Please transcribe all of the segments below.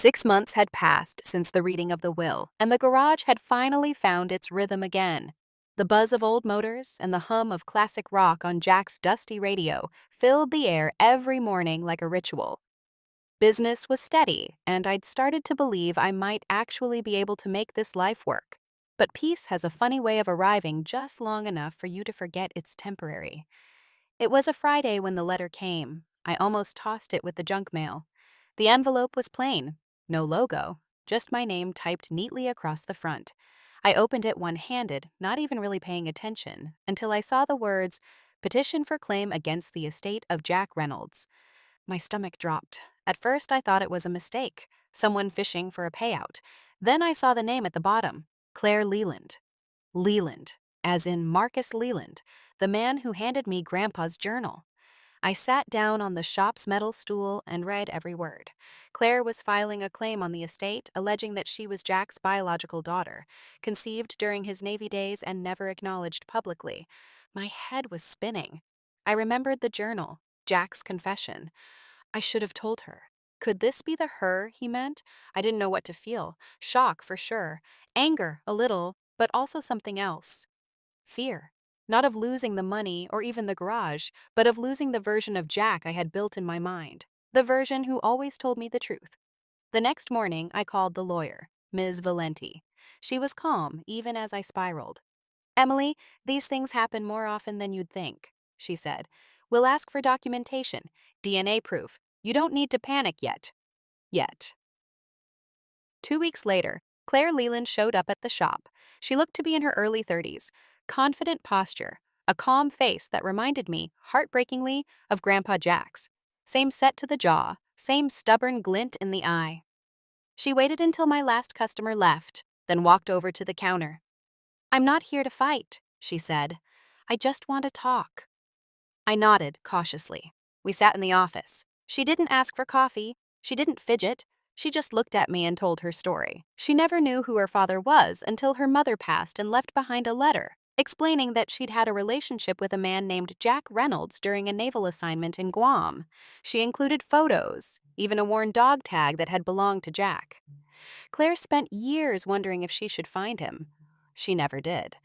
6 months had passed since the reading of the will, and the garage had finally found its rhythm again. The buzz of old motors and the hum of classic rock on Jack's dusty radio filled the air every morning like a ritual. Business was steady, and I'd started to believe I might actually be able to make this life work. But peace has a funny way of arriving just long enough for you to forget it's temporary. It was a Friday when the letter came. I almost tossed it with the junk mail. The envelope was plain, no logo, just my name typed neatly across the front. I opened it one-handed, not even really paying attention, until I saw the words, "Petition for claim against the estate of Jack Reynolds." My stomach dropped. At first I thought it was a mistake, someone fishing for a payout. Then I saw the name at the bottom, Claire Leland. Leland, as in Marcus Leland, the man who handed me Grandpa's journal. I sat down on the shop's metal stool and read every word. Claire was filing a claim on the estate, alleging that she was Jack's biological daughter, conceived during his Navy days and never acknowledged publicly. My head was spinning. I remembered the journal, Jack's confession. I should have told her. Could this be the her he meant? I didn't know what to feel. Shock, for sure. Anger, a little, but also something else. Fear. Not of losing the money or even the garage, but of losing the version of Jack I had built in my mind. The version who always told me the truth. The next morning, I called the lawyer, Ms. Valenti. She was calm, even as I spiraled. "Emily, these things happen more often than you'd think," she said. "We'll ask for documentation, DNA proof. You don't need to panic yet." Yet. 2 weeks later, Claire Leland showed up at the shop. She looked to be in her early 30s, confident posture, a calm face that reminded me, heartbreakingly, of Grandpa Jack's. Same set to the jaw, same stubborn glint in the eye. She waited until my last customer left, then walked over to the counter. "I'm not here to fight," she said. "I just want to talk." I nodded cautiously. We sat in the office. She didn't ask for coffee. She didn't fidget. She just looked at me and told her story. She never knew who her father was until her mother passed and left behind a letter, explaining that she'd had a relationship with a man named Jack Reynolds during a naval assignment in Guam. She included photos, even a worn dog tag that had belonged to Jack. Claire spent years wondering if she should find him. She never did.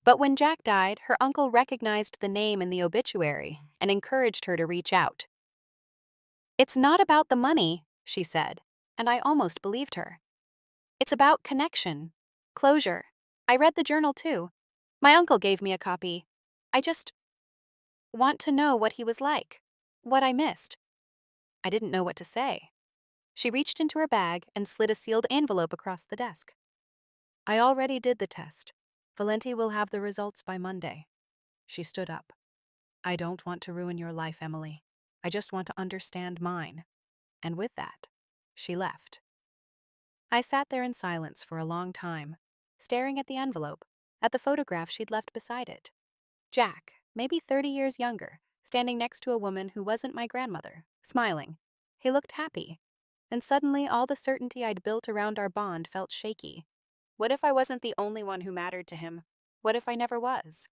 But when Jack died, her uncle recognized the name in the obituary and encouraged her to reach out. "It's not about the money," she said, and I almost believed her. "It's about connection, closure. I read the journal too. My uncle gave me a copy. I just want to know what he was like, what I missed." I didn't know what to say. She reached into her bag and slid a sealed envelope across the desk. "I already did the test. Valenti will have the results by Monday." She stood up. "I don't want to ruin your life, Emily. I just want to understand mine." And with that, she left. I sat there in silence for a long time, staring at the envelope, at the photograph she'd left beside it. Jack, maybe 30 years younger, standing next to a woman who wasn't my grandmother, smiling. He looked happy. And suddenly all the certainty I'd built around our bond felt shaky. What if I wasn't the only one who mattered to him? What if I never was?